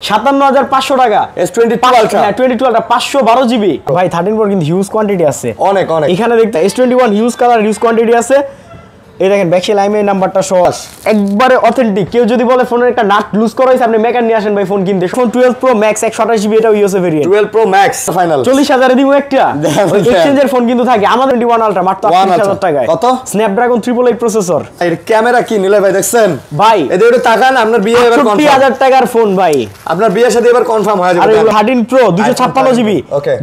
57,500 টাকা S22 Ultra হ্যাঁ 22 Ultra 512 GB ভাই 13 Pro কিন্তু হিউজ কোয়ান্টিটি আছে অনেক এখানে দেখতে S21 huge colour huge quantity আছে এই দেখেন ব্যাকশে লাইমের নাম্বারটা সহ একবারে অথেন্টিক কেউ যদি বলে ফোনের একটা নাট লুজ করা হইছে আপনি মেকার নিয়ে আসেন ভাই ফোন কিনতে ফোন 12 Pro Max 128 জিবি এটাও USA variant 12 Pro Max final 40,000 এ দিব একটা এক্সচেঞ্জের ফোন কিন্তু থাকে আমাদের 21 Ultra মাত্র 38,000 টাকায় কত স্ন্যাপড্রাগন 888 প্রসেসর এর ক্যামেরা কি নিলে ভাই দেখছেন ভাই এদের একটু তাকান আপনার বিয়ে এবার কনফার্ম 60,000 টাকার ফোন ভাই আপনার বিয়ের সাথে এবার কনফার্ম হয়ে যাবে আর 13 Pro 256 জিবি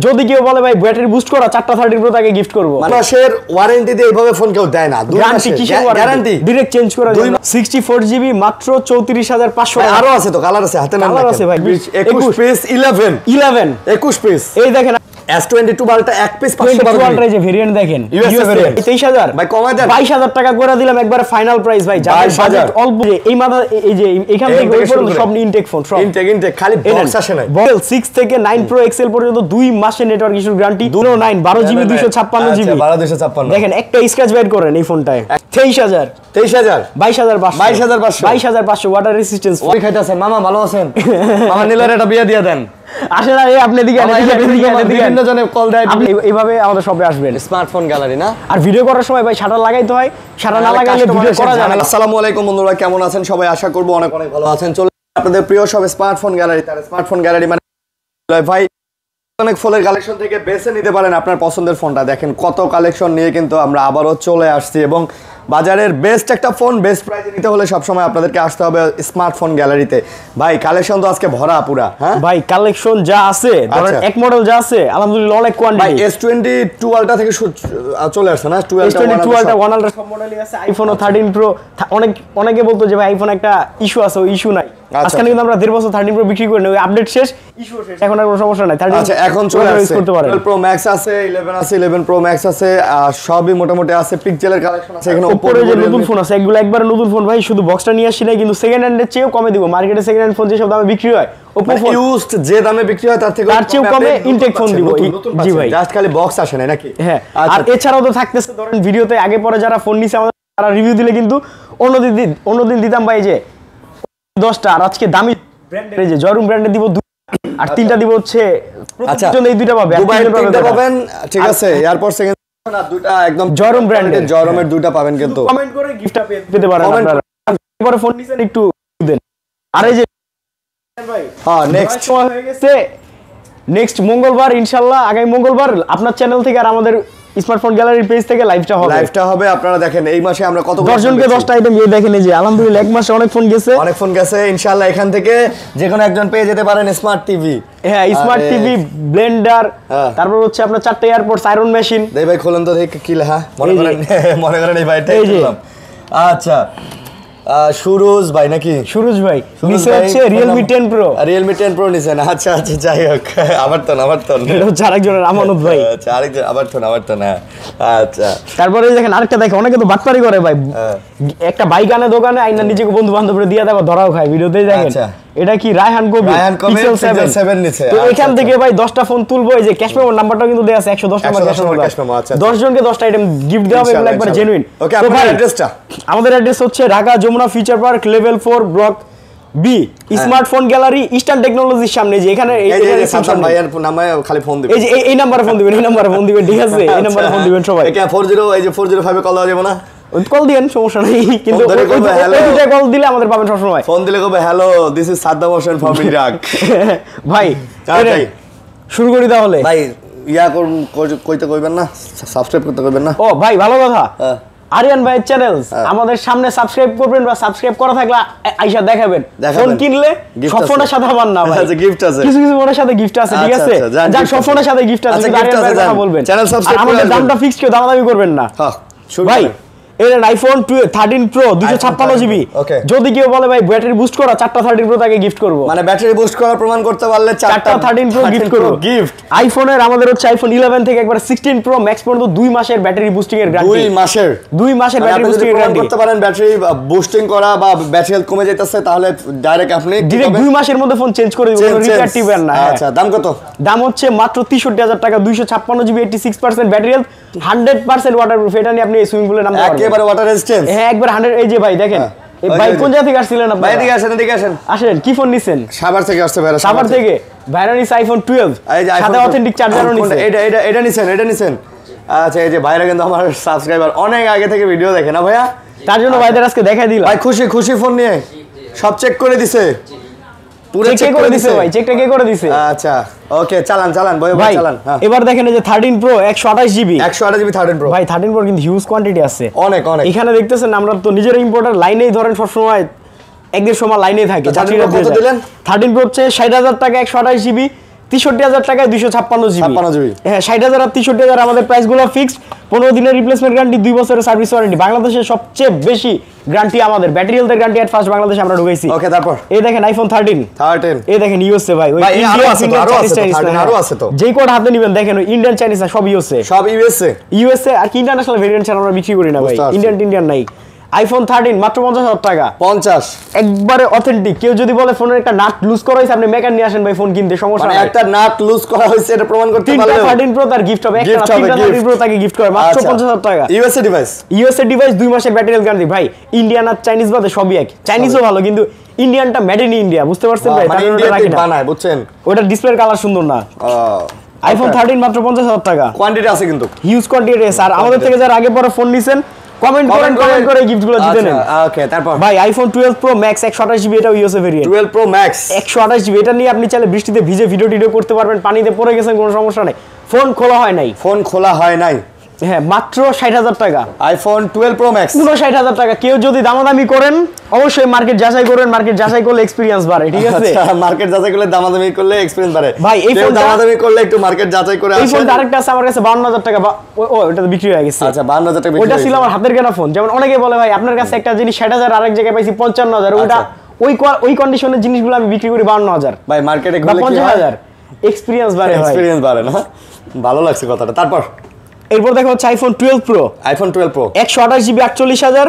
যদি কেউ বলে ভাই ব্যাটারি বুস্ট করা 4টা 13 Pro তাকে গিফট করব মাসের ওয়ারেন্টি দিয়ে এইভাবে ফোন কেউ দেয় না গ্যারান্টি কিসের গ্যারান্টি ডাইরেক্ট চেঞ্জ করে দেন 64 জিবি মাত্র 34,500 টাকা আরো আছে তো কালার আছে হাতে নাম কালার আছে ভাই 21 পিস 21 পিস এই দেখেন S22 Ultra এক পিস 512 Ultra যে ভেরিয়েন্ট দেখেন ইউএসএ ভেরিয়েন্ট 23,000 ভাই কমায় দেন 22,000 টাকা করে দিলাম একবারে ফাইনাল প্রাইস ভাই যাদের বাজেট অল্প এই মাথা এই যে এখান থেকে ওই পর্যন্ত সব ইনটেক ফোন সব ইনটেক খালি বক্স আসে নাই Bell 6 থেকে 9 Pro XL পর্যন্ত 2 মাসের নেটওয়ার্ক ইস্যুর গ্যারান্টি 209 12 জিবি 256 জিবি 12256 দেখেন একটা স্ক্র্যাচ বাইট করেন এই ফোনটায় 23,000 22,500 ওয়াটার রেজিস্ট্যান্স ওই খাইতাছেন মামা ভালো আছেন মামা নীলের একটা বিয়ে দিয়ে দেন আসলে এই আপনি দিকে বিভিন্ন জনে কল দেয় আপনি এইভাবে আমাদের শপে আসবেন স্মার্টফোন গ্যালারি না আর ভিডিও করার সময় ভাই শাটার লাগাইতে হয় শাটার না লাগাইলে ভিডিও করা যায় না আসসালামু আলাইকুম বন্ধুরা কেমন আছেন সবাই আশা করব অনেক অনেক ভালো আছেন চলে আপনাদের প্রিয় সব স্মার্টফোন গ্যালারি তার স্মার্টফোন গ্যালারি মানে ভাই অনেক ফোনের কালেকশন থেকে বেছে নিতে পারেন আপনার পছন্দের ফোনটা দেখেন কত কালেকশন নিয়ে কিন্তু আমরা আবারও চলে আসছি এবং বাজারের বেস্ট একটা ফোন বেস্ট প্রাইসে নিতে হলে সব সময় আপনাদেরকে আসতে হবে স্মার্টফোন গ্যালারিতে ভাই কালেকশন তো আজকে ভরা পুরা হ্যাঁ ভাই কালেকশন যা আছে ধরেন এক মডেল যা আছে আলহামদুলিল্লাহ অনেক কোয়ান্টিটি ভাই S22 Ultra থেকে চলে আসছে না S22 Ultra 1 Ultra সব মডেলই আছে আইফোন ও 13 Pro অনেকে বলতো যে ভাই আইফোন একটা ইস্যু আছে ওই ইস্যু নাই আজকে কিন্তু আমরা 1.5 বছর 13 Pro বিক্রি করে ওই আপডেট শেষ ইস্যু শেষ এখন আর কোনো সমস্যা নাই 13 আচ্ছা এখন চলে আসছে 12 Pro Max আছে 11 আছে 11 Pro Max আছে সবই মোটামুটি আছে পিক্সেলের কালেকশন আছে এখানে উপরে যে নতুন ফোন আছে এগুলো একবারে নতুন ফোন ভাই শুধু বক্সটা নিয়ে আসি না কিন্তু সেকেন্ড হ্যান্ডের চেয়েও কমে দিব মার্কেটে সেকেন্ড হ্যান্ড ফোন যে সব দামে বিক্রি হয় Oppo ফোন ইউজড যে দামে বিক্রি হয় তার চেয়েও কমে ইনটেক ফোন দিব জি ভাই জাস্ট খালি বক্স আসে না নাকি হ্যাঁ আর এছাড়াও তো থাকতেছে ধরেন ভিডিওতে আগে পরে যারা ফোন নিছে আমাদের তারা রিভিউ দিলে কিন্তু অন্যদিন দিতাম ভাই যে 10টা আর আজকে দামি ব্র্যান্ডের এই যে জয়রুম ব্র্যান্ডের দিব 2 আর 3টা দিব হচ্ছে প্রত্যেকজন এই দুইটা পাবে দুবাই 3টা পাবেন ঠিক আছে এরপর সেকেন্ড না দুইটা একদম জয়রুম ব্র্যান্ডের জয়রুমের দুইটা পাবেন কিন্তু কমেন্ট করে গিফটটা পেতে পারেন আপনারা পরে ফোন নিছেন একটু দেন আর এই যে ভাই হ্যাঁ নেক্সট সময় হয়ে গেছে নেক্সট মঙ্গলবার ইনশাআল্লাহ আগামী মঙ্গলবার আপনার চ্যানেল থেকে আর আমাদের স্মার্টফোন গ্যালারির পেজ থেকে লাইভটা হবে আপনারা দেখেন এই মাসে আমরা কত 10 জনকে 10টা আইটেম দিয়ে দেখেন এই যে আলহামদুলিল্লাহ এক মাসে অনেক ফোন গেছে ইনশাআল্লাহ এখান থেকে যে কোনো একজন পেয়ে যেতে পারেন স্মার্ট টিভি হ্যাঁ স্মার্ট টিভি ব্লেন্ডার তারপর হচ্ছে আপনার 4টা এয়ারপোর্টস আয়রন মেশিন দেই ভাই খোলেন তো দেখি কি লেখা মনে করেন এই ভাইটা আচ্ছা সুরজ ভাই নাকি সুরজ ভাই নিচে হচ্ছে Realme 10 Pro নিছেন আচ্ছা যাই হোক আবার তো এটা হচ্ছে আরেকজনের আমানত ভাই আচ্ছা আরেকজন আবার তো না আচ্ছা তারপরে দেখেন আরেকটা দেখেন অনেকে তো বাটপারি করে ভাই একটা বাইক আনে দোকানে আইনা নিজেকে বন্ধু বান্ধবরে দিয়া দেব ধরাও খায় ভিডিওতেই দেখেন এটা কি রায়হান কবি Pixel 7 নিচে তো এখান থেকে ভাই 10টা ফোন তুলবো এই যে ক্যাশ মেমো নাম্বারটাও কিন্তু দেয়া আছে 110 নাম্বার ক্যাশ মেমো আচ্ছা 10 জনকে 10টা আইটেম গিফট দেওয়া হবে এগুলো একবার জেনুইন ওকে আপনার অ্যাড্রেসটা আমাদের অ্যাড্রেস হচ্ছে Dhaka Jamuna future park level 4 block B smartphone gallery eastern টেকনোলজির সামনে যে এখানে এই সামনে ভাইয়ের নামে খালি ফোন দিবেন এই যে এই নম্বরে ফোন দিবেন ঠিক আছে এই নম্বরে ফোন দিবেন সবাই এটা 40 এই যে 405 এ কল দেওয়া যাবে না কল দিয়েন সমস্যা নাই কিন্তু ওইটা কল দিলে আমাদের পাবেন সব সময় ফোন দিলে কবে hello this is Saddam Hossain from Iraq ভাই শুরু করি তাহলে ভাই ইয়া কইতে কইবেন না সাবস্ক্রাইব করতে কইবেন না ও ভাই ভালো কথা আরিয়ান ভাইয়ের চ্যানেল আমাদের সামনে সাবস্ক্রাইব করবেন বা সাবস্ক্রাইব করা থাকলে আইসা দেখাবেন ফোন কিনলে সব ফোনের সাথে পাবেন না ভাই আচ্ছা গিফট আছে কিছু ফোনের সাথে গিফট আছে ঠিক আছে যাক সব ফোনের সাথে গিফট আছে আরিয়ান ভাই কথা বলবেন চ্যানেল সাবস্ক্রাইব করে আমাদের দামটা ফিক্স করে দামাদামি করবেন না হ্যাঁ ভাই এর আইফোন 13 Pro 256 জিবি যদি কেউ বলে ভাই ব্যাটারি বুস্ট করা 4টা 13 Pro তাকে গিফট করব মানে ব্যাটারি বুস্ট করা প্রমাণ করতে পারলে 4টা 13 Pro গিফট করব গিফট আইফোনের আমাদের হচ্ছে আইফোন 11 থেকে একবার 16 Pro Max পর্যন্ত 2 মাসের ব্যাটারি বুস্টিং এর গ্যারান্টি 2 মাসের ব্যাটারি বুস্টিং এর গ্যারান্টি করতে পারেন ব্যাটারি বুস্টিং করা বা ব্যাটারি হেলথ কমে যাইতেছে তাহলে ডাইরেক্ট আপনি ডাইরেক্ট 2 মাসের মধ্যে ফোন চেঞ্জ করে দিবেন রিচার্জ দিবেন না আচ্ছা দাম কত দাম হচ্ছে মাত্র 63000 টাকা 256 জিবি 86% ব্যাটারি হেলথ 100% ওয়াটারপ্রুফ এটা নিয়ে আপনি সুইমিং পুলে নামতে পারবেন একেবারে ওয়াটার রেজিস্ট্যান্স হ্যাঁ একবার 100 এই যে ভাই দেখেন এই ভাই কোন জায়গা থেকে আসছিলেন আপনি? ভাই এদিকে আসেন। আসেন, কি ফোন নিছেন? সাভার থেকে আসছে ভাই। সাভার থেকে ভাইরা নিছে আইফোন 12 সাথে অথেন্টিক চার্জারও নিছে। এটা নিছেন। আচ্ছা, এই যে ভাইরা কিন্তু আমার সাবস্ক্রাইবার, অনেক আগে থেকে ভিডিও দেখে না ভাইয়া, তার জন্য ভাইদের আজকে দেখাই দিলাম। ভাই খুশি ফোন নিয়ে সব চেক করে দিছে, পুরো চেক করে দিছে ভাই, চেকটা কে করে দিছে? আচ্ছা ওকে, চালান ভাই চালান। হ্যাঁ, এবার দেখেন এই যে 13 প্রো 128 জিবি 13 প্রো ভাই, 13 প্রো কিন্তু হিউজ কোয়ান্টিটি আছে অনেক। এখানে দেখতেছেন আমরা তো নিজের ইম্পোর্টার লাইনেই ধরেন সবসময় একদের সময় লাইনে থাকে। 13 কত দিলেন? 13 প্রো হচ্ছে 60,000 টাকা 128 জিবি, 63,000 টাকায় 256 জিবি। হ্যাঁ, 60,000 আর 63,000 আমাদের প্রাইসগুলো ফিক্সড। 15 দিনের রিপ্লেসমেন্ট গ্যারান্টি, 2 বছরের সার্ভিস ওয়ারেন্টি। বাংলাদেশের সবচেয়ে বেশি গ্যারান্টি আমাদের ব্যাটারি হেলথের গ্যারান্টি এট ফার্স্ট বাংলাদেশে আমরা ঢুকাইছি। ওকে, তারপর এই দেখেন আইফোন 13 এই দেখেন ইউএসএ ভাই, ওই আরো আছে তো, যেই কোড হাতে নেবেন দেখেন ওই ইন্ডিয়ান চাইনিজ না, সব সব ইউএসএ আর কি ইন্টারন্যাশনাল ভেরিয়েন্ট ছাড়া আমরা বিক্রি করি না ভাই, ইন্ডিয়ান নাই। আইফোন 13 মাত্র 50,000 টাকা, 50 একবারে অথেন্টিক। কেউ যদি বলে ফোনের একটা নাট লুজ করা হয়েছে, আপনি মেকার নিয়ে আসেন ভাই, ফোন কিনতে সমস্যা নাই। একটা নাট লুজ করা হয়েছে এটা প্রমাণ করতে পারলে 13 প্রো তার গিফট হবে, একটা 13 প্রো তাকে গিফট করে মাত্র 50,000 টাকা। ইউএসএ ডিভাইস 2 মাসের ব্যাটারি গ্যারান্টি ভাই। ইন্ডিয়ান আর চাইনিজ বাদে সবই এক, চাইনিজও ভালো কিন্তু ইন্ডিয়ানটা মেড ইন ইন্ডিয়া, বুঝতে পারছেন ভাই? মানে ইন্ডিয়াতে বানায়, বুঝছেন? ওটা ডিসপ্লের কালার সুন্দর না। আইফোন 13 মাত্র 50,000 টাকা, কোয়ান্টিটি আছে কিন্তু হিউজ কোয়ান্টিটি আছে। আর আমাদের থেকে যারা আগে পরে ফোন নিছেন কমেন্ট করে গিফটগুলো জিতে নেন। ওকে, তারপর ভাই আইফোন 12 প্রো ম্যাক্স 128 জিবি, এটা USA variant. 12 pro max 128 GB, এটা নিয়ে আপনি চাইলে বৃষ্টিতে ভিজে ভিডিও করতে পারবেন, পানিতে পড়ে গেছেন কোনো সমস্যা নাই। ফোন খোলা হয় নাই। হ্যাঁ, মাত্র 60,000 টাকা আইফোন 12 প্রো ম্যাক্স, 59,000 টাকা। কেউ যদি দামাদামি করেন অবশ্যই মার্কেট যাচাই করেন, মার্কেট যাচাই করলে এক্সপেরিয়েন্স বাড়ে, ঠিক আছে? মার্কেট যাচাই করলে দামাদামি করলে এক্সপেরিয়েন্স বাড়ে ভাই। এই ফোন দামাদামি করলে একটু মার্কেট যাচাই করে আসেন। এই ফোনটা আরেকটা আছে আমার কাছে 52,000 টাকা, ওটা বিক্রি হয়ে গেছে। আচ্ছা, 52,000 টাকা ওটা ছিল আমার হাতের কেনা ফোন। যেমন অনেকে বলে ভাই আপনার কাছে একটা জিনিস 60,000, আরেক জায়গায় পাইছি 55,000, ওটা ওই কন্ডিশনের জিনিসগুলো আমি বিক্রি করি 52,000 ভাই। মার্কেটে ঘুরলে কি হয়? 50,000 এক্সপেরিয়েন্স বাড়ে ভাই, এক্সপেরিয়েন্স বাড়ে না? ভালো লাগছে কথাটা। তারপর এরপর দেখো হচ্ছে iPhone 12 pro 128 GB 48,000,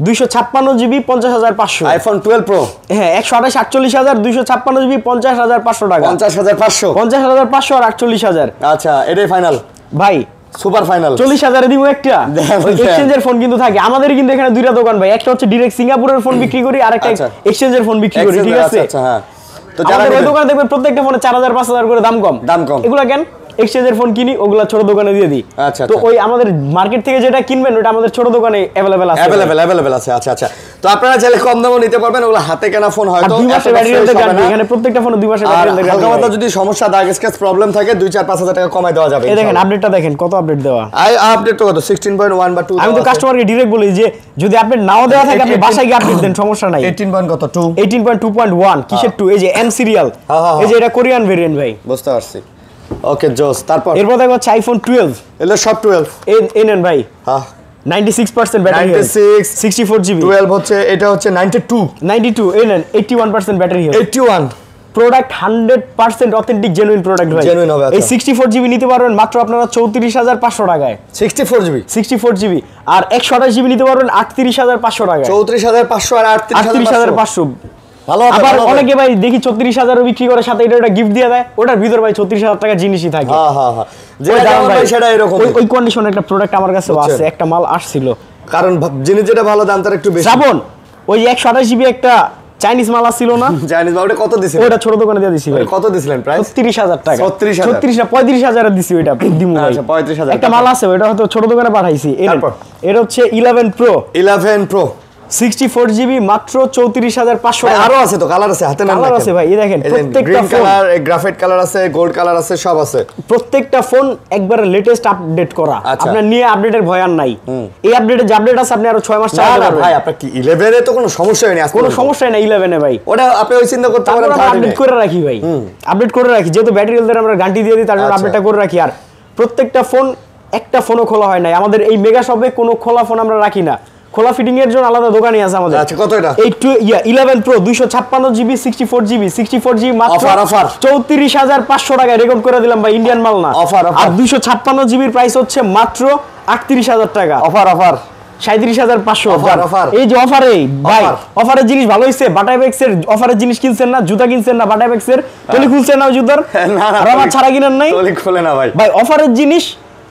256 GB 50,500। IPhone 12 pro হ্যাঁ, 128 48,000, 256 জিবি 50,500 টাকা। 50,500 আর 48,000। আচ্ছা, এটাই ফাইনাল ভাই, সুপার ফাইনাল। 40,000 এ দিব একটা। এক্সচেঞ্জের ফোন কিন্তু থাকে আমাদের, কিন্তু এখানে দুইটা দোকান ভাই। একটা হচ্ছে ডাইরেক্ট সিঙ্গাপুরের ফোন বিক্রি করি, আর একটা এক্সচেঞ্জের ফোন বিক্রি করি, ঠিক আছে? আচ্ছা, হ্যাঁ। তো যারা ওই দোকানে দেখবেন প্রত্যেকটা ফোনে 4,000 5,000 করে দাম কম। এগুলা কেন? এক্সচেঞ্জের ফোন কিনি, ওগুলা ছোট দোকানে দিয়ে দিই। আচ্ছা, তো ওই আমাদের মার্কেট থেকে যেটা কিনবেন ওটা আমাদের ছোট দোকানে अवेलेबल আছে। আচ্ছা। তো আপনারা চাইলে কম দামও নিতে পারবেন, ওগুলো হাতে কেনা ফোন হয়তো 2 মাসের ব্যাটারি গ্যারান্টি, এখানে প্রত্যেকটা ফোনে 2 মাসের ব্যাটারি গ্যারান্টি। হালকা পাতলা যদি সমস্যা, দাগ স্ক্র্যাচ প্রবলেম থাকে 2-4-5,000 টাকা কমাই দেওয়া যাবে। এই দেখেন আপডেটটা দেখেন, কত আপডেট দেওয়া। আপডেট তো কত 16.1 বা 2। আমি তো কাস্টমারকে ডাইরেক্ট বলি যে যদি আপডেট নাও দেওয়া থাকে আপনি বাসায় গিয়ে আপডেট দেন, সমস্যা নাই। 18.2.1 কিসের 2? এই যে এম সিরিয়াল, এই যে এটা কোরিয়ান ভেরিয়েন্ট ভাই। বুঝতে পারছি। ওকে, জোস। তারপর এরপর দেখো হচ্ছে আইফোন 12, এলো সব 12 এই নেন ভাই। হ্যাঁ, 96% ব্যাটারি হেলথ, 64 জিবি। 12 হচ্ছে, এটা হচ্ছে 92 এই নেন 81% battery health. 81 product 100% authentic genuine product ভাই। জেনুইন হবে। এই 64 জিবি নিতে পারবেন মাত্র আপনারা 34,500 টাকায়। 64 জিবি আর 128 জিবি নিতে পারবেন 38,500 টাকায়। 34,500 আর 38,500 ভালো। আবার অনেকে ভাই দেখি 34,000 বিক্রি করে, সাথে এটা গিফট দিয়ে দেয়, ওটার ভিতর ভাই 36,000 টাকা জিনিসই থাকে। হ্যাঁ। সেটা এরকম ওই কন্ডিশনের একটা প্রোডাক্ট আমার কাছে আছে, একটা মাল আসছিল। কারণ জিনিস যেটা ভালো দাম তার একটু বেশি। শ্রাবণ, ওই 128 জিবি একটা চাইনিজ মাল আসছিল না? চাইনিজ মাল, ওটা কত দিছিলেন? ওটা ছোট দোকানে দিয়ে দিছি ভাই। কত দিছিলেন প্রাইস? 36,000 টাকা। 36,000 না 35,000 এ দিছি ওইটা দিমু ভাই। আচ্ছা, 35,000 একটা মাল আছে, ওটা হয়তো ছোট দোকানে পাঠাইছি। এটা হচ্ছে 11 প্রো 64 জিবি মাত্র 34,500 টাকা। আরো আছে তো, কালার আছে, হাতে নেন। কালার আছে ভাই, এই দেখেন প্রত্যেকটা কালার, গ্রাফাইট কালার আছে, গোল্ড কালার আছে, সব আছে। প্রত্যেকটা ফোন একবারে লেটেস্ট আপডেট করা, আপনার নিয়ে আপডেটের ভয় আর নাই। এই আপডেটে যে আপডেট আছে আপনি আরো 6 মাস চালাতে পারবেন ভাই। আপনার কি 11 এ তো কোনো সমস্যাই নেই, কোনো সমস্যাই নাই 11 এ ভাই। ওটা আপনি ওই চিন্তা করতে পারেন, আপডেট করে রাখি ভাই, আপডেট করে রাখি, যেহেতু ব্যাটারি হেলথের আমরা গ্যারান্টি দিয়ে দিই, তার জন্য আপডেটটা করে রাখি। আর প্রত্যেকটা ফোন, একটা ফোনও খোলা হয় নাই আমাদের এই মেগা শপে, কোনো খোলা ফোন আমরা রাখি না। খোলা ফিটিং এর জন্য আলাদা দোকানই আছে আমাদের। আচ্ছা, কত এটা? এই 11 প্রো 256 জিবি 64 জিবি মাত্র 34,500 টাকায় রেকর্ড করে দিলাম ভাই, ইন্ডিয়ান মাল না। আর 256 জিবির প্রাইস হচ্ছে মাত্র 38,000 টাকা। অফার 37,500। অফার এই যে অফারে ভাই, অফারের জিনিস ভালো হইছে। বাটাইবেক্স এর অফারের জিনিস কিনছেন না, জুতা কিনছেন না, বাটাইবেক্স এর টলি খুলছেন না জুতার, আর আমার ছাড়া কিনেন নাই, টলি খুলে না ভাই। ভাই অফারের জিনিস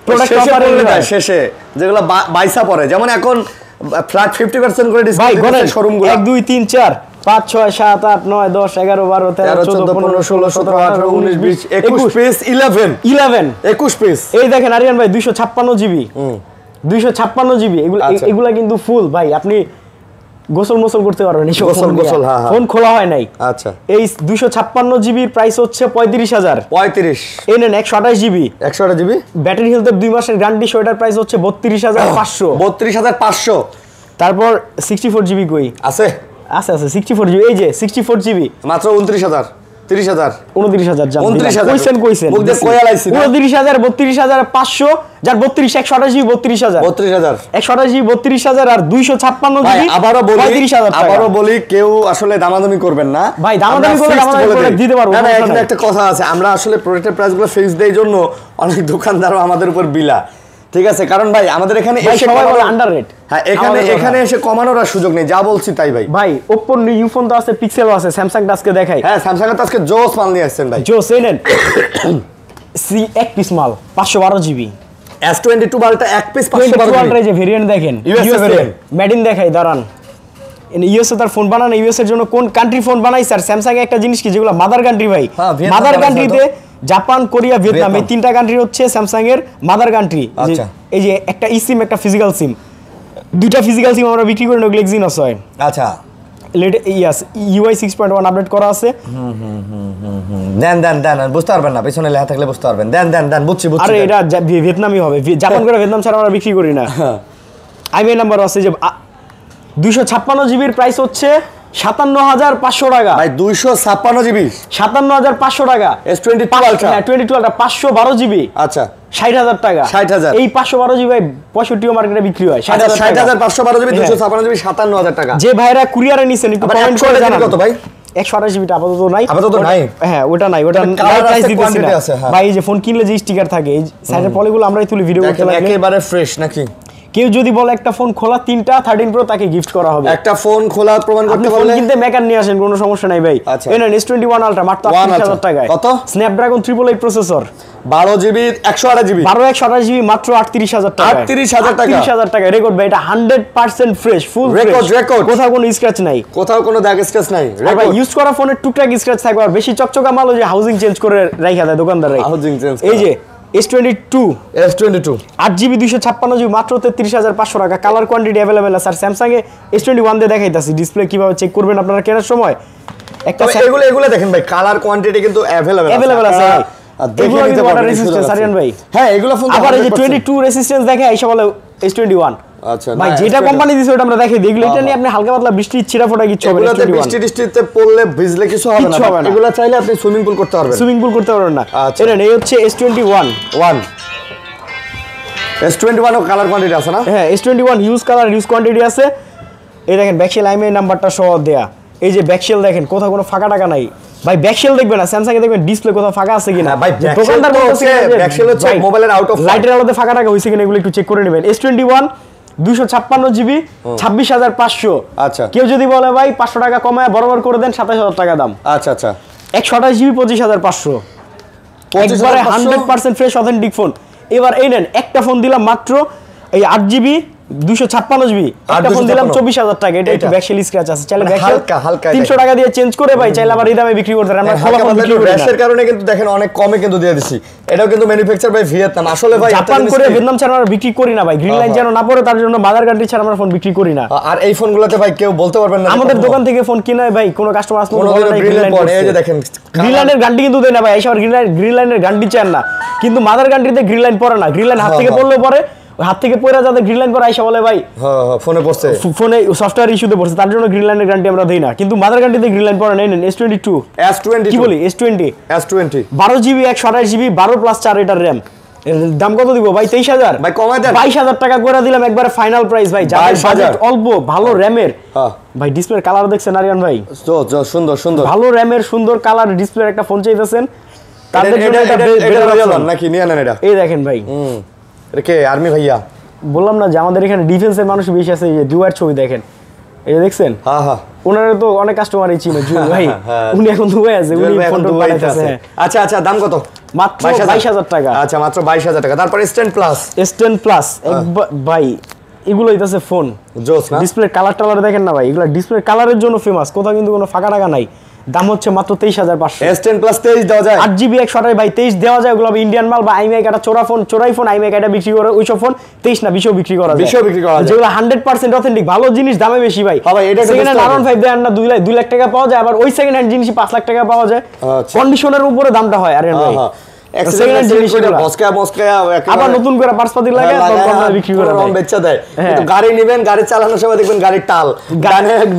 প্রোডাক্ট অফারে শেষে যেগুলো বাইসা পড়ে, যেমন এখন ফ্ল্যাট 50% করে ভাই ডিসকাউন্ট গনেন দিচ্ছে শোরুমগুলো। 1 2 3 4 5 6 7 8 9 10 11 12 13 14 15 16 17 18 19 20 21 পিস 11 21 পিস। এই দেখেন আরিয়ান ভাই 256 জিবি 256 জিবি আচ্ছা। এগুলা কিন্তু ফুল ভাই আপনি গোসল করতে পারবেন এই গোসল, হ্যাঁ, হ্যাঁ। ফোন খোলা হয় নাই। আচ্ছা এই 256 জিবির প্রাইস হচ্ছে 35000। 35 এই নেন 128 জিবি 128 জিবি ব্যাটারি হেলথের 2 মাসের গ্যারান্টি সহ এটার প্রাইস হচ্ছে 32500। 32500 তারপর 64 জিবি কই আছে আছে 64 জিবি এই যে 64 জিবি মাত্র 29000 30000 29000 জান 29000 কইছেন মুখ দিয়ে কয়া লাইছি না 29000 32500 যার 32 128 জিবি 32000 128 জিবি 32000 আর 256 ভাই জিবি আবারও বলি 35000 টাকা। আবারও বলি কেউ আসলে দামাদামি করবেন না ভাই, দামাদামি আমরা করলে fixed দামাদামি বলে করে দেই। দিতে পারবো, না না সমস্যা এখানে নাই। একটা কথা আছে আমরা আসলে প্রোডাক্টের প্রাইসগুলো ফিক্স দেই জন্য অনেক দোকানদারও আমাদের উপর বিলা ঠিক আছে কারণ ভাই আমাদের এখানে ভাই, এসে সবাই বলে কমানোর- আন্ডার রেট। হ্যাঁ এখানে এসে কমানোর আর সুযোগ নেই যা বলছি তাই ভাই ভাই Oppo নিউ ফোন তো আছে, পিক্সেলও আছে, স্যামসাং আজকে দেখাই। হ্যাঁ স্যামসাং এর তো আজকে জোস মাল নিয়ে আসছেন ভাই জো সেনেন সি এক পিস মাল 512 জিবি S22 মালটা এক পিস 22 512 আলট্রা যে ভেরিয়েন্ট দেখেন USA variant। মেড ইন দেখাই দাঁড়ান ইউএসএ তার ফোন বানানো ইউএস এর জন্য কোন কান্ট্রি ফোন বানাই স্যার স্যামসাং এর একটা জিনিস কি যেগুলো মাদার কান্ট্রি ভাই হ্যাঁ, ভিয়েতনাম মাদার বানাইছে কান্ট্রিতে জাপান কোরিয়া ভিয়েতনাম এই তিনটা কান্ট্রি হচ্ছে স্যামসাং এর মাদার কান্ট্রি আচ্ছা। এই যে একটা ই সিম একটা ফিজিক্যাল সিম দুইটা ফিজিক্যাল সিম আমরা বিক্রি করি ওগুলো এক্সিনস হয় আচ্ছা ইয়াস ইউআই 6.1 আপডেট করা আছে দেন বুঝতে পারবেন না পেছনে লেখা থাকলে বুঝতে পারবেন দেন বুঝছি আরে এটা ভিয়েতনামই হবে জাপান করে ভিয়েতনাম ছাড়া আমরা বিক্রি করি না আইএমআই নাম্বার আছে যে 256 জিবির প্রাইস হচ্ছে 57500 টাকা ভাই 256 জিবি 57500 টাকা S22 আলট্রা হ্যাঁ 22 আলট্রা 512 জিবি আচ্ছা 60000 টাকা 60,000 এই 512 জিবি 65 মার্কেটে বিক্রি হয় 60512 জিবি হ্যাঁ। 256 জিবি 57000 টাকা যে ভাইরা কুরিয়ারে নিছেন একটু আবার কমেন্ট 128 করে জিবি জানান কত ভাই 128 জিবিটা আপাতত নাই আপাতত ওটা- নাই? হ্যাঁ ওটা নাই ওটা ওটা colour প্রাইস আছে, দিতেছি quantity না আছে, হ্যাঁ। ভাই এই যে ফোন কিনলে যে স্টিকার থাকে এই সাইডের পলিগুলো আমরাই তুলি ভিডিও করতে দেখেন লাগলে একেবারে ফ্রেশ নাকি কেউ যদি বলে একটা ফোন খোলা 3টা 13 প্রো তাকে গিফট করা হবে একটা ফোন খোলা প্রমাণ আপনি করতে ফোন পারলে কিনতে মেকার নিয়ে আসেন কোনো সমস্যা নাই ভাই আচ্ছা। এই নেন S21 আলট্রা মাত্র 1 38000 আলট্রা। টাকায় কত? Snapdragon 888 processor 12 GB 128 GB 128 GB মাত্র 38000 টাকা 38,000 টাকা। 38000 টাকা রেকর্ড ভাই এটা 100% ফ্রেশ ফুল Record। কোথাও কোনো স্ক্র্যাচ নাই কোথাও কোনো দাগ স্ক্র্যাচ নাই আর ভাই ইউজ করা ফোনের টুকটাক স্ক্র্যাচ থাকবে আর বেশি চকচকা মাল ওই যে হাউজিং চেঞ্জ করে রাইখা দেয় দোকানদাররা Housing change এই করা। যে S22 S22 8GB 256 জিবি মাত্র 33500 টাকা কালার কোয়ান্টিটি अवेलेबल আছে আর স্যামসাং এ S21 দিয়ে দেখাইতাছি ডিসপ্লে কিভাবে চেক করবেন আপনারা কেনার সময় একটা তবে এগুলো দেখেন ভাই কালার কোয়ান্টিটি কিন্তু अवेलेबल Available আছে ভাই। এগুলো কিন্তু water পারবেন resistance, আরিয়ান ভাই। হ্যাঁ এগুলো ফোন আবার এই যে 22 রেসিস্ট্যান্স দেখে আইসা বলে S21 আচ্ছা ভাই যেটা কোম্পানি দিছে ওটা আমরা দেখাই দিই এগুলো এটা নিয়ে আপনি হালকা পাতলা বৃষ্টি ছিড়াফোঁটা কিছু হবে না এগুলোতে S21 বৃষ্টিতে পড়লে ভিজলে কিছু হবে না কিচ্ছু হবে না। এগুলো চাইলে আপনি সুইমিং পুল করতে পারবেন সুইমিং পুল করতে পারবেন না আচ্ছা। এটা এই হচ্ছে S21 1 S21 ও কালার কোয়ান্টিটি আছে না হ্যাঁ S21 huge colour huge quantity আছে এই দেখেন ব্যাকশেল আইএমআই নাম্বারটা সহ দেয়া এই যে ব্যাকশেল দেখেন কোথাও কোনো ফাঁকা টাকা নাই ভাই ব্যাকশেল দেখবেন না স্যামসাং এ দেখবেন ডিসপ্লে কোথাও ফাঁকা আছে কিনা ভাই, যে backshell দোকানদার তো বলতেছে হচ্ছে- যে backshell হচ্ছে ভাই, মোবাইলের out of লাইটের আলোতে ফাঁকা টাকা হইছে কিনা এগুলো একটু চেক করে নেবেন S21 256 জিবি 26500 আচ্ছা। কেউ যদি বলে ভাই 500 টাকা কমায় বরাবর করে দেন 27000 টাকা দাম আচ্ছা আচ্ছা 128 জিবি 25500 একবারে 25,500 100% ফ্রেশ অথেন্টিক ফোন এবার এই নেন একটা ফোন দিলাম মাত্র এই 8 জিবি 256 জিবি একটা ফোন দিলাম 24000 টাকা এটা একটু এটা। ব্যাকশেল স্ক্র্যাচ আছে চাইলে মানে ব্যাকশেল হালকা 300 টাকা দিয়ে চেঞ্জ করে ভাই চাইলে আবার এই দামে বিক্রি করতে পারেন আমরা খোলা ফোন বিক্রি করি না র্যাশের কারণে কিন্তু দেখেন অনেক কমে কিন্তু দিয়ে দিছি এটাও কিন্তু ম্যানুফ্যাকচার বাই ভিয়েতনাম আসলে ভাই একটা জাপান জিনিস করে কি- ভিয়েতনাম ছাড়া আমরা বিক্রি করি না ভাই গ্রিন লাইন যেন না পড়ে তার জন্য মাদার কান্ট্রি ছাড়া আমরা ফোন বিক্রি করি না আর এই ফোনগুলোতে ভাই কেউ বলতে পারবেন না যে আমাদের কখনো- দোকান থেকে ফোন কিনে ভাই কোনো কাস্টমার আসলে কোনো বলে না গ্রিন লাইন পড়ে এই যে দেখেন গ্রিন লাইনের গান্ডি কিন্তু দেয় না ভাই এসব গ্রিন লাইনের গান্ডি চান না কিন্তু মাদার গান্ডিতে গ্রিন লাইন পড়ে না গ্রিন লাইন হাত থেকে পড়লেও পরে ওই হাত থেকে পড়ে যাদের গ্রিন লাইন পরে আইসা বলে ভাই হ্যাঁ ফোনে পড়ছে ফোনে সফটওয়্যার ইস্যুতে পড়ছে তার জন্য গ্রিন লাইনের গ্যারান্টি আমরা দেই না কিন্তু মাদার গান্ডিতে গ্রিন লাইন পড়ে নেই নেন S22 S22 কি বলি S20 S20 12 GB 128 GB 12 plus 4 এটার র্যাম দাম কত দিব ভাই 23000 ভাই কমায় দেন 22000 টাকা করে দিলাম একবারে ফাইনাল প্রাইস ভাই যাদের 22,000 বাজেট অল্প ভালো র্যামের হ্যাঁ ভাই ডিসপ্লের কালার দেখছেন আরিয়ান ভাই সুন্দর সুন্দর ভালো র্যামের সুন্দর কালার ডিসপ্লের একটা ফোন চাইতেছেন তাদের জন্য এটা better option। নাকি নিয়ে নেন এটা এই দেখেন ভাই এটা কে আর্মি ভাইয়া বললাম না যে আমাদের এখানে ডিফেন্সের মানুষ বেশি আছে এই যে দুয়ার ছবি দেখেন এই যে দেখছেন হ্যাঁ হ্যাঁ ওনারা তো অনেক কাস্টমারই ছিল জুয়েল ভাই হ্যাঁ। উনি এখন দুবাই আছে উনি জুয়েল ভাই এখন ফোন দুবাইতে বানাইতেছে আছে। আচ্ছা আচ্ছা দাম কত মাত্র 22000 টাকা আচ্ছা মাত্র 22000 টাকা তারপর স্ট্যান্ড প্লাস S10 প্লাস ভাই এগুলো হইতাছে ফোন জোস না ডিসপ্লে কালার টালার দেখেন না ভাই এগুলো ডিসপ্লে কালারের জন্য ফেমাস কোথাও কিন্তু কোনো ফাঁকা টাকা নাই দাম হচ্ছে মাত্র 23500 S10 প্লাস 23 দেওয়া যায় 8GB 128 ভাই 23 দেওয়া যায় ওগুলো ইন্ডিয়ান মাল বা আইএমআই কাটা চোরাই ফোন আইএমআই কাটা বিক্রি করে ওইসব ফোন 23 না 20 বিক্রি করা যায় 20 বিক্রি করা যায় যেগুলো 100% অথেন্টিক ভালো জিনিস দামে বেশি ভাই ভাই এটা সেকেন্ড হ্যান্ড R15 দেন না 2 লাখ টাকা পাওয়া যায় আবার ওই সেকেন্ড হ্যান্ড জিনিসই 5 লাখ টাকা পাওয়া যায় কন্ডিশনের উপরে দামটা হয় আরে ভাই সেকেন্ড হ্যান্ড জিনিস মস্কা আবার নতুন করে পার্সপাতি লাগে তখন বিক্রি করে রং বেচা দেয় কিন্তু গাড়ি নেবেন গাড়ি চালানোর সময় দেখবেন গাড়ির টাল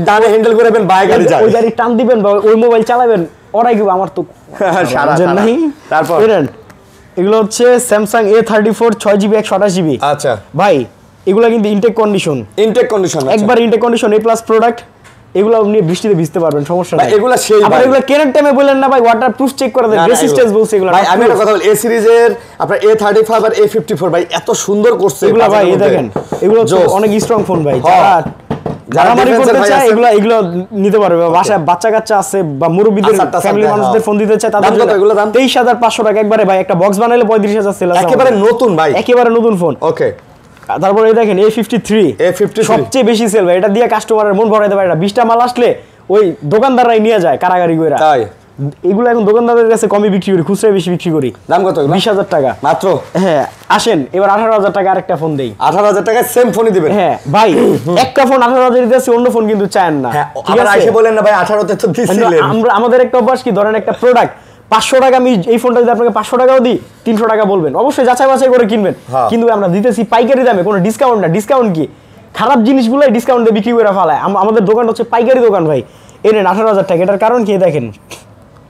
ডানে হ্যান্ডেল করবেন বাই গাড়ি যায় ওই গাড়ি টান দিবেন বা ওই মোবাইল চালাবেন ওরাই কি আমার তো সারা নাই তারপর এগুলো হচ্ছে স্যামসাং A34 6GB 128GB আচ্ছা ভাই এগুলো কিন্তু ইনটেক কন্ডিশন একবার ইনটেক কন্ডিশন A+ প্রোডাক্ট এগুলো আপনি বৃষ্টিতে ভিজতে পারবেন সমস্যা নাই এগুলো সেই আবার এগুলো কেনার টাইমে বলেন না ভাই ওয়াটার প্রুফ চেক করে দেন রেজিস্ট্যান্স বলছে এগুলো ভাই আমি একটা কথা বলি A সিরিজের আপনার A35 আর A54 ভাই এত সুন্দর করছে এগুলো ভাই দেখেন এগুলো অনেক স্ট্রং ফোন ভাই যারা মারি করতে চায় এগুলো নিতে পারবে বাসায় বাচ্চা কাচ্চা আছে বা মুরব্বিদের ফ্যামিলি মানুষদের ফোন দিতে চায় তাদের জন্য এগুলো দাম 23500 টাকা একবারে ভাই একটা বক্স বানাইলে 35000 সেল আছে একেবারে নতুন ভাই একেবারে নতুন ফোন ওকে তারপরে এই দেখেন A53 সবচেয়ে বেশি সেল ভাই এটা দিয়ে কাস্টমারের মন ভরাইতে পারে না 20টা মাল আসলে ওই দোকানদাররাই নিয়ে যায় কারাগারি কইরা তাই এগুলো এখন দোকানদারদের কাছে কমই বিক্রি করি খুচরা বেশি বিক্রি করি দাম কত 20000 টাকা মাত্র হ্যাঁ আসেন এবার 18000 টাকা আরেকটা ফোন দেই 18000 টাকা সেম ফোনই দিবেন হ্যাঁ ভাই একটা ফোন 18000 দিতেছি অন্য ফোন কিন্তু চান না ঠিক আছে আইসে বলেন না ভাই 18 তে তো দিছিলেন আমরা আমাদের একটা অভ্যাস কি ধরেন একটা প্রোডাক্ট 500 টাকা আমি এই ফোনটা যদি আপনাকে 500 টাকাও দিই 300 টাকা বলবেন অবশ্যই যাচাই বাছাই করে কিনবেন কিন্তু আমরা দিতেছি পাইকারি দামে কোনো ডিসকাউন্ট না ডিসকাউন্ট কি খারাপ জিনিসগুলোই ডিসকাউন্ট দিয়ে বিক্রি করে ফেলায় আমাদের দোকান হচ্ছে পাইকারি দোকান ভাই এই নেন 18000 টাকা এটার কারণ কি দেখেন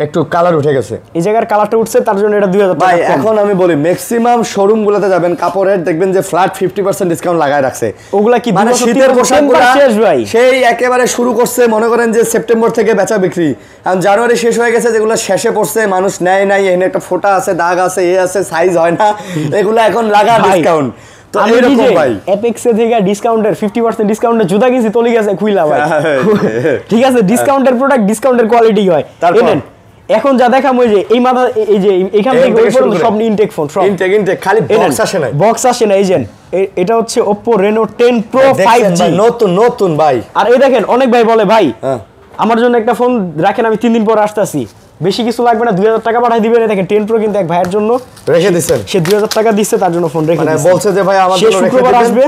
একটু কালার উঠে গেছে এই জায়গার কালারটা উঠছে তার জন্য এটা 2000 টাকা ভাই এখন আমি বলি ম্যাক্সিমাম শোরুম গুলোতে যাবেন কাপড়ের দেখবেন যে ফ্ল্যাট 50% ডিসকাউন্ট লাগায় রাখছে ওগুলা কি মানে শীতের পোশাকগুলো শেষ ভাই সেই একেবারে শুরু করছে মনে করেন যে সেপ্টেম্বর থেকে বেচা বিক্রি এখন জানুয়ারি শেষ হয়ে গেছে যেগুলো শেষে পড়ছে মানুষ নেয় নাই এখানে একটা ফোঁটা আছে দাগ আছে আছে সাইজ হয় না এগুলো এখন লাগা ডিসকাউন্ট তো এরকম ভাই এপেক্স থেকে ডিসকাউন্টের 50% ডিসকাউন্টে জুতা কিনছি তলি গেছে খুইলা ভাই ঠিক আছে ডিসকাউন্টের প্রোডাক্ট ডিসকাউন্টের কোয়ালিটি হয় এনেন এখন যা দেখাম ওই যে এই মাথা এই যে এখান থেকে ওই পর্যন্ত সব ইনটেক ফোন সব ইনটেক খালি বক্স আসে না এই যে এটা হচ্ছে Oppo Reno 10 Pro 5G নতুন ভাই আর এই দেখেন অনেক ভাই বলে ভাই আমার জন্য একটা ফোন রাখেন আমি 3 দিন পর আসতেছি বেশি কিছু লাগবে না 2000 টাকা পাঠাই দিবেন দেখেন 10 Pro কিন্তু এক ভাইয়ের জন্য রেখে দিবেন সে 2000 টাকা দিচ্ছে তার জন্য ফোন রেখে মানে বলছে যে ভাই আমার জন্য রেখে দিবেন আসবে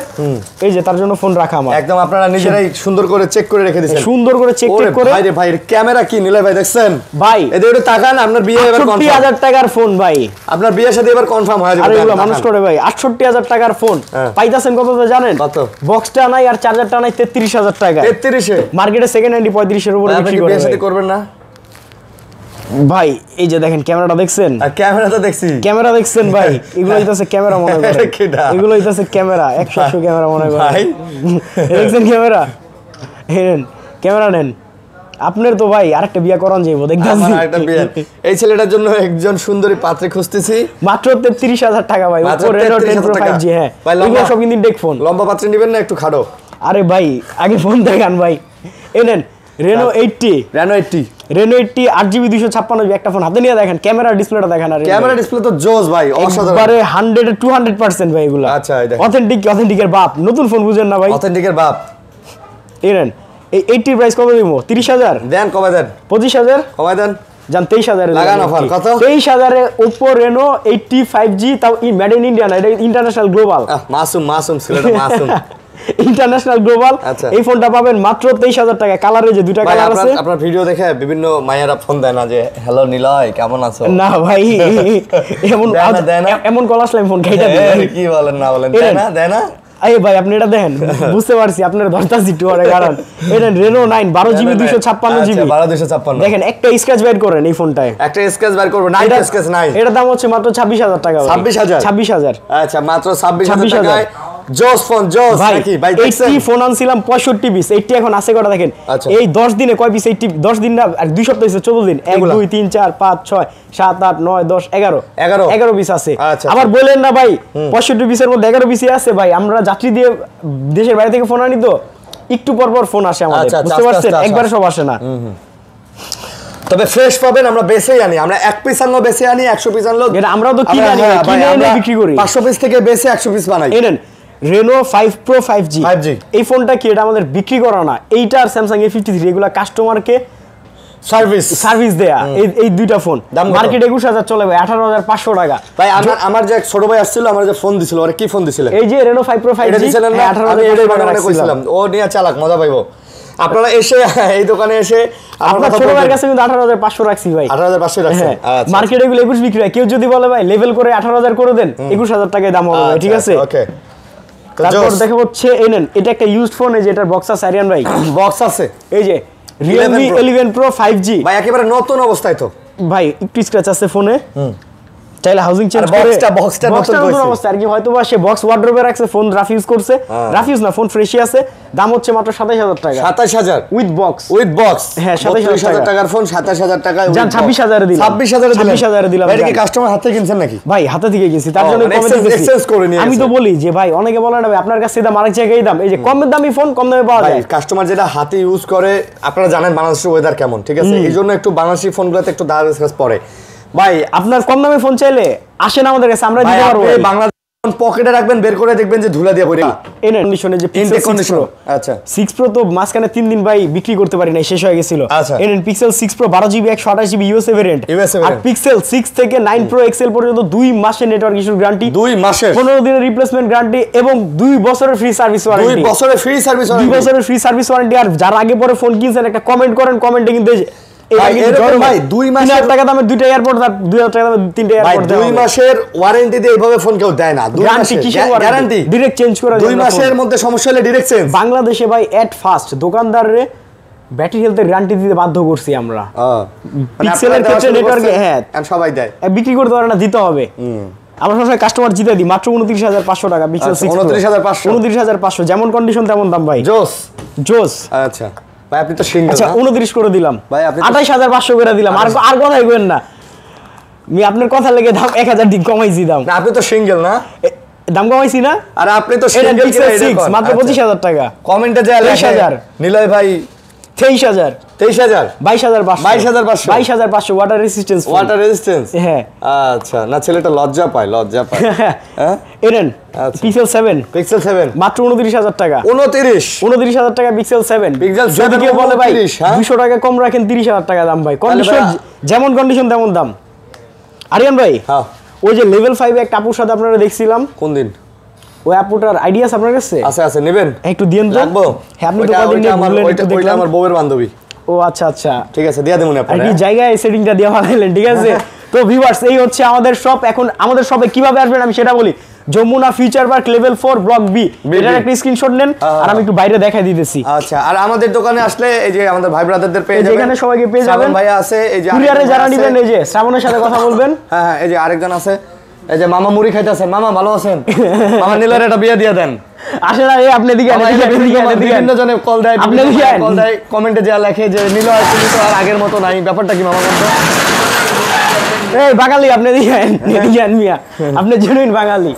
এই যে তার জন্য ফোন রাখা আমার একদম আপনারা নিজেরাই সুন্দর করে চেক করে রেখে দিবেন সুন্দর করে চেক করে ভাই রে ভাই ক্যামেরা কি নিলে ভাই দেখছেন ভাই এদের একটু তাকান আপনার বিয়ে এবার কনফার্ম 68000 টাকার ফোন ভাই আপনার বিয়ের সাথে এবার কনফার্ম হয়ে যাবে আরে এগুলো মানুষ করে ভাই 68000 টাকার ফোন পাইতাছেন কততে জানেন কত বক্সটা নাই আর চার্জারটা নাই 33000 টাকা 33 এ মার্কেটে সেকেন্ড হ্যান্ড 35 এর উপরে বিক্রি করে বিয়ের সাথে করবেন না ভাই এই যে দেখেন ক্যামেরাটা দেখছেন ক্যামেরা তো দেখছি ক্যামেরা দেখছেন ভাই এগুলো হইতাছে ক্যামেরা মনে করে এগুলো হইতাছে ক্যামেরা 100 ক্যামেরা মনে করে ভাই দেখছেন ক্যামেরা নেন ক্যামেরা নেন আপনার তো ভাই আরেকটা বিয়া করান যাইবো দেখতাছি আরেকটা বিয়া এই ছেলেটার জন্য একজন সুন্দরী পাত্রী খুঁজতেছি মাত্র 33000 টাকা ভাই Oppo Reno 10 Pro 5G হ্যাঁ এগুলো সব কিন্তু ইনটেক ফোন লম্বা পাত্রী নেবেন না একটু খাড়ো আরে ভাই আগে ফোন দেখান ভাই এই নেন Reno 80 8GB 256GB একটা ফোন হাতে নিয়ে দেখেন ক্যামেরা ডিসপ্লেটা দেখেন আর ক্যামেরা ডিসপ্লে তো জোস ভাই অসাধারণ একবারে 100 এ 200% ভাই এগুলো আচ্ছা এই দেখেন অথেন্টিকের বাপ নতুন ফোন বুঝেন না ভাই অথেন্টিকের বাপ এই নেন এই 80 প্রাইস কত দিব 30000 দেন কমায় দেন 25000 কমায় দেন জান 23000 এর লাগান অফার কত 23000 এ Oppo Reno 80 5G তাও মেড ইন ইন্ডিয়া না এটা ইন্টারন্যাশনাল গ্লোবাল মাসুম ছেলেটা মাসুম ইন্টারন্যাশনাল গ্লোবাল এই ফোনটা পাবেন মাত্র 23000 টাকা কালারে যে দুইটা কালার আছে আপনার ভিডিও দেখে বিভিন্ন মায়েরা ফোন দেয় না যে হ্যালো নিলয় কেমন আছো না ভাই এমন কল আসলে ফোন খাইটা দিই কি বলেন না বলেন দেয় না এই ভাই আপনি এটা দেখেন বুঝতে পারছি আপনার দরতাছি টু আরে কারণ এটা Reno 9 12GB 256GB 1256 দেখেন একটা স্ক্র্যাচ বের করেন এই ফোনটায় একটা স্ক্র্যাচ বের করব না স্ক্র্যাচ নাই এটার দাম হচ্ছে মাত্র 26000 টাকা 26000 আচ্ছা মাত্র 26000 টাকায় জোস ফোন জোস নাকি ভাই দেখছেন 80 ফোন আনছিলাম 65 পিস 80 এখন আছে কটা দেখেন এই 10 দিনে কয় পিস 80 10 দিন না আর 2 সপ্তাহ হইছে 14 দিন 1 2 3 4 5 6 7 8 9 10 11 পিস আছে আবার বলেন না ভাই 65 পিসের মধ্যে 11 পিসই আছে ভাই আমরা যাত্রী দিয়ে দেশের বাইরে থেকে ফোন আনি তো একটু পর পর ফোন আসে আমাদের বুঝতে পারছেন একবারে সব আসে না তবে ফ্রেশ পাবেন আমরা বেচেই আনি আমরা 1 পিস আনলো বেচে আনি 100 পিস আনলো এটা আমরাও তো কিনে আনি কিনে এনে বিক্রি করি 500 পিস থেকে বেচে 100 পিস বানাই এনেন Reno 5 Pro 5G 5G এই ফোনটা কি এটা আমাদের বিক্রি করা না, এইটা আর Samsung A53 এগুলা কাস্টমারকে সার্ভিস দেয়া এই দুইটা ফোন মার্কেটে 21000 চলে ভাই 18500 টাকা। ভাই আমার যে ছোট ভাই আসছিল আমার যে ফোন দিছিল ওরে কি ফোন দিছিল? এই যে Reno 5 Pro 5G এটা দিছিলেন না? আমি এটাই মনে কইছিলাম ও নিয়ে চালাক মজা পাইবো। আপনারা এসে এই দোকানে এসে আপনার ছোট ভাইয়ের কাছে কিন্তু 18500 রাখছি ভাই, 18500 রাখছেন। আচ্ছা মার্কেটে এগুলো 21 বিক্রি হয়, কেউ যদি বলে ভাই লেভেল করে 18000 করে দেন 21000 টাকায় দাম হবে, ঠিক আছে? ওকে তারপর দেখা হচ্ছে এই নেন এটা একটা ইউজড ফোন, এই যে এটার বক্স আছে আরিয়ান ভাই, বক্স আছে এই যে Realme 11 Pro 5G ভাই একেবারে নতুন অবস্থায় তো ভাই, একটু স্ক্র্যাচ আছে ফোনে, চাইলে হাউজিং চেঞ্জ করে বক্সটা নতুন অবস্থা আর কি, হয়তো বা সে বক্স ওয়ার্ড্রোবে রাখছে, ফোন রাফ ইউজ করছে, রাফ ইউজ না ফোন ফ্রেশই আছে, দাম হচ্ছে মাত্র 27000 টাকা। 27000 উইথ বক্স হ্যাঁ 27000 টাকার ফোন 27000 টাকায় জান 26000 এ দিলাম, 26000 এ দিলাম। ভাই কি কাস্টমার হাতে কিনছেন নাকি? ভাই হাতে থেকে কিনছি, তার জন্য কমে দিয়েছি, এক্সচেঞ্জ করে নিয়ে আমি তো বলি যে ভাই অনেকে বলে না ভাই আপনার কাছে দাম আরেক জায়গায় দাম, এই যে কম দামি ফোন কম দামে পাওয়া যায়। কাস্টমার যেটা হাতে ইউজ করে, আপনারা জানেন বাংলাদেশের ওয়েদার কেমন, ঠিক আছে? এইজন্য একটু বাংলাদেশি ফোনগুলোতে একটু দাম পড়ে। ভাই আপনার কম দামে ফোন চাইলে আসেন আমাদের কাছে, আমরা দিতে পারবো। বাংলাদেশ পকেটে রাখবেন, বের করে দেখবেন যে ধুলা দিয়ে পড়ে এই কন্ডিশনে যে ইনটেক কন্ডিশন। আচ্ছা 6 Pro তো মাঝখানে 3 দিন ভাই বিক্রি করতে পারি নাই, শেষ হয়ে গেছিল। আচ্ছা এই Pixel 6 Pro 12GB 128GB USA variant, আর Pixel 6 থেকে 9 Pro XL পর্যন্ত 2 মাসের নেটওয়ার্ক ইস্যুর গ্যারান্টি, 2 মাসের 15 দিনের রিপ্লেসমেন্ট গ্যারান্টি এবং 2 বছরের ফ্রি সার্ভিস ওয়ারেন্টি, 2 বছরের ফ্রি সার্ভিস ওয়ারেন্টি, 2 বছরের ফ্রি সার্ভিস ওয়ারেন্টি। আর যারা আগে পরে ফোন কিনছেন একটা কমেন্ট করেন, কমেন্টে কিন্তু ভাই 2 মাসের টাকা দামের দুইটা এয়ারপোর্ট, 2000 টাকা দামের তিনটা এয়ারপোর্ট, 2 মাসের ওয়ারেন্টি দিয়ে এইভাবে ফোন কেউ দেয় না। 2 মাসের গ্যারান্টি ডাইরেক্ট চেঞ্জ করে 2 মাসের মধ্যে সমস্যা হলে ডাইরেক্ট চেঞ্জ। বাংলাদেশে ভাই এট ফার্স্ট দোকানদাররে ব্যাটারি হেলথের গ্যারান্টি দিতে বাধ্য করছি আমরা। পিক্সেলের ক্ষেত্রে নেটওয়ার্কে হ্যাঁ সবাই দেয়, বিক্রি করতে পারে না, দিতে হবে। আমরা সবসময় কাস্টমার জিতে দিই মাত্র 29500 টাকা পিক্সেল 6 29500 যেমন কন্ডিশন তেমন দাম ভাই, জোস জোস। আচ্ছা ভাই আপনি তো সিঙ্গেল, আচ্ছা 29 করে দিলাম ভাই, আপনি 28500 করে দিলাম, আর কথাই কইেন না, আমি আপনার কথা লেগে দাম 1000 দিন কমাইছি দাম। না আপনি তো সিঙ্গেল না, দাম কমাইছি না? আর আপনি তো সিঙ্গেল মাত্র 25000 টাকা। কমেন্টে যায় 23000 নিলয় ভাই 23000 22500 22500 ওয়াটার রেজিস্ট্যান্স। হ্যাঁ আচ্ছা না ছেলেটা লজ্জা পায় হ্যাঁ এরেন পিক্সেল 7 মাত্র 29000 টাকা, 29000 টাকা পিক্সেল 7। যদি কেউ বলে ভাই 200 টাকা কম রাখেন 30000 টাকা দাম ভাই, কন্ডিশন যেমন কন্ডিশন তেমন দাম। আরিয়ান ভাই হ্যাঁ ওই যে লেভেল 5 এ একটা আপুর সাথে আপনারা দেখছিলাম, কোন দিন? ওই আপুটার আইডিয়া আছে আপনার কাছে? আছে নেবেন একটু দিয়েন তো। হ্যাঁ আপনি তো কদিন নিয়ে বললেন, একটু দেখলাম আমার বউয়ের বান্ধবী। ও আচ্ছা আচ্ছা ঠিক আছে দিয়া দেবো আপনারা, আর কি জায়গায় সেটিংটা দিয়ে বানাইলেন, ঠিক আছে? তো ভিউয়ার্স এই হচ্ছে আমাদের শপ। এখন আমাদের শপে কিভাবে আসবেন আমি সেটা বলি। Jamuna future park level 4 block B, এটার একটা স্ক্রিনশট নেন আর আমি একটু বাইরে দেখাই দিতেছি। আচ্ছা আর আমাদের দোকানে আসলে এই যে আমাদের ভাই ব্রাদারদের পেয়ে যাবেন, এখানে সবাইকে পেয়ে যাবেন। ভাই আছে, এই যে কুরিয়ারে যারা নেবেন এই যে শ্রাবণের সাথে কথা বলবেন। হ্যাঁ এই যে আরেকজন আছে, এই যে মামা মুড়ি খাইতেছেন, মামা ভালো আছেন? মামা নীলের একটা বিয়ে দিয়ে দেন। আসলে এই আপনি দিকে বিভিন্ন জনে কল দেয়, কমেন্টে যা লেখে যে নীল তুমি তো আর আগের মতো নাই, ব্যাপারটা কি মামা বলতো? এই বাঙালি আপনি দিয়েন মিয়া, আপনি জেনুইন বাঙালি।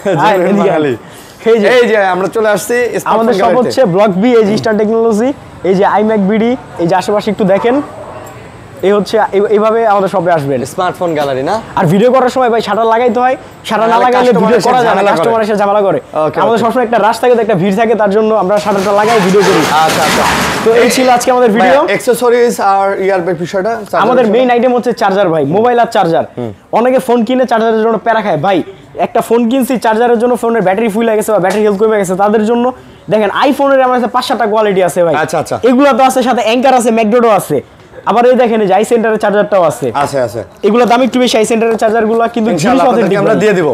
এই যে আমরা চলে আসছি, আমাদের সব হচ্ছে ব্লক বি, এই যে স্টার টেকনোলজি, এই যে আইম্যাক বিডি, এই যে আশেপাশে একটু দেখেন। এই হচ্ছে এইভাবে আমাদের শপে আসবেন। স্মার্টফোন গ্যালারি না? আর ভিডিও করার সময় ভাই শাটার লাগাইতে হয়, শাটার না লাগাইলে ভিডিও করা যায় না, কাস্টমার এসে ঝামেলা করে। আমাদের সবসময় একটা রাশ থাকে, একটা ভিড় থাকে, তার জন্য আমরা শাটারটা লাগাই ভিডিও করি। আচ্ছা আচ্ছা তো এই ছিল আজকে আমাদের ভিডিও। অ্যাকসেসরিজ আর ইয়ারবাড বিষয়টা আমাদের মেইন আইটেম হচ্ছে চার্জার ভাই, মোবাইল আর চার্জার। অনেকে ফোন কিনে চার্জারের জন্য প্যারা খায় ভাই, একটা ফোন কিনছি চার্জারের জন্য ফোনের ব্যাটারি ফুল হয়ে গেছে বা ব্যাটারি হেলথ কমে গেছে, তাদের জন্য দেখেন আইফোনের আমার কাছে 5-7টা কোয়ালিটি আছে ভাই। আচ্ছা আচ্ছা এগুলো তো আছে, সাথে অ্যাঙ্কার আছে, ম্যাকডোডো আছে, আবার এই দেখেন যে আই সেন্টারের চার্জারটাও আছে। এগুলো দাম একটু বেশি, আই সেন্টারের চার্জারগুলো কিন্তু আমরা দিয়ে দিব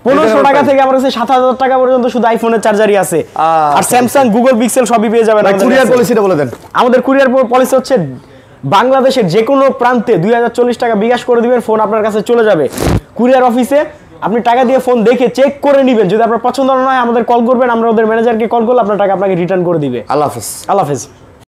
1500 টাকা থেকে আমার কাছে 7000 টাকা পর্যন্ত শুধু আইফোনের চার্জারই আছে। আর স্যামসাং, গুগল পিক্সেল সবই পেয়ে যাবেন। কুরিয়ার পলিসিটা বলে দেন। আমাদের কুরিয়ার পলিসি হচ্ছে বাংলাদেশের যে কোনো প্রান্তে 2040 টাকা বিকাশ করে দিবেন, ফোন আপনার কাছে চলে যাবে। কুরিয়ার অফিসে আপনি টাকা দিয়ে ফোন দেখে চেক করে নেবেন, যদি আপনার পছন্দ না হয় আমাদের কল করবেন, আমরা ওদের ম্যানেজারকে কল করলে আপনার টাকা আপনাকে রিটার্ন করে দিবে। আল্লাহ হাফেজ।